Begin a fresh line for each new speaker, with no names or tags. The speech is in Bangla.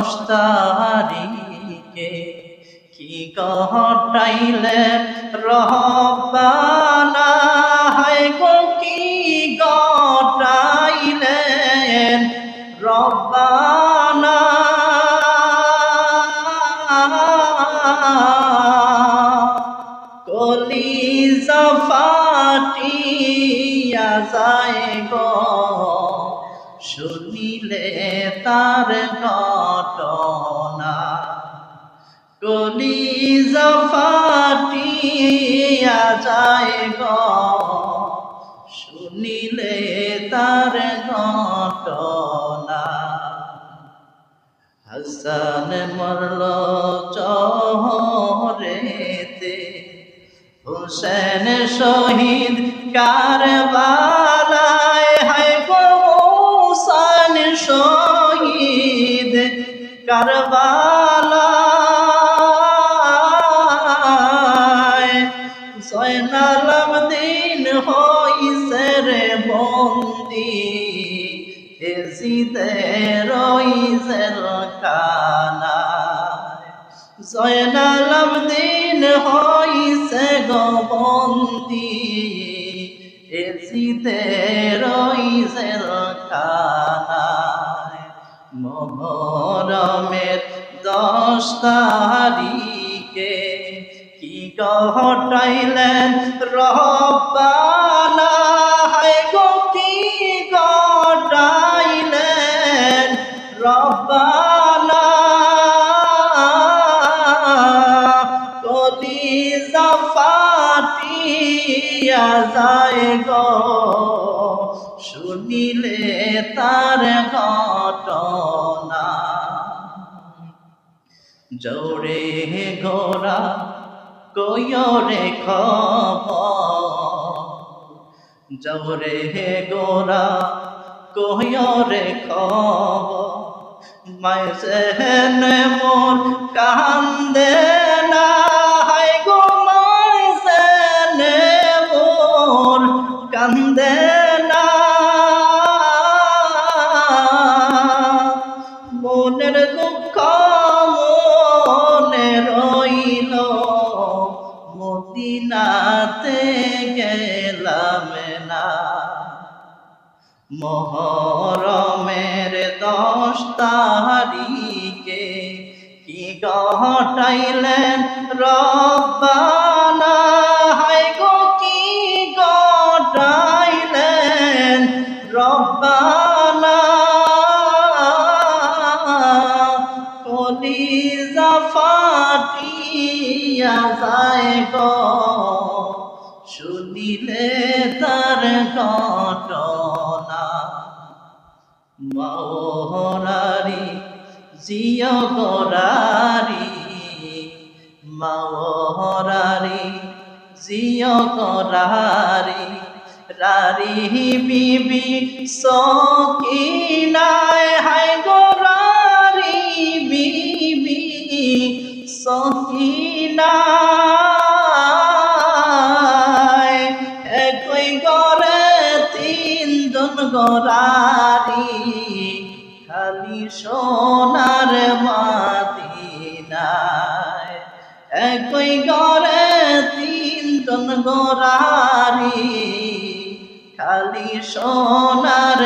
10 তারিখে কি ঘটাইলেন রব্বানা, হায় গো কি ঘটাইলেন রব্বানা। কলিজা ফাটিয়া যায় গো শুনিলে তার ঘটনা, কলিজা ফাটিয়া যায় গো শুনিলে তার ঘটনা। হাসান মরল চহরেতে, হুসেন শহীদ কারবালায়, হায় গো হুসেন শহীদ কারবালায়। জয়নাল আবদিন হইছে রে বন্দি, এজিদের জেলখানায়। জয়নাল আবদিন হইছে গো বন্দি, এজিদের জেলখানায়। মুহররমের 10 তারিখে কি ঘটাইলেন রব্বানা, হায় গো কি ঘটাইলেন রব্বানা। কলিজা ফাটিয়া যায় গো শুনিলে তার ঘটনা। জোরে ঘোড়া কয়রে খবর, জোরে গোরা কয়রে খবর। মাইসেন মোর কান্দে না, হায় গো মাইসেন মোর কান্দে না। মনের দুঃখ মনে রইল, মদিনাতে গেলাম না। মুহররমের 10 তারিখে কি ঘটাইলেন রব্বানা, হায় গো কি ঘটাইলেন রব্বানা। কলিজা ফাটিয়া যায় গো শুনিলে তার ঘটনা। মাওলারি জিয়া গোরারি, মাওলারি জিয়া গোরারি। রারি বিবি সকিনায়, হায় গো রারি বিবি সকিনায়। একই ঘরে 3 জন গোরারি, খালি সোনার মদিনায়। একই ঘরে 3 জন গোরারি, খালি সোনার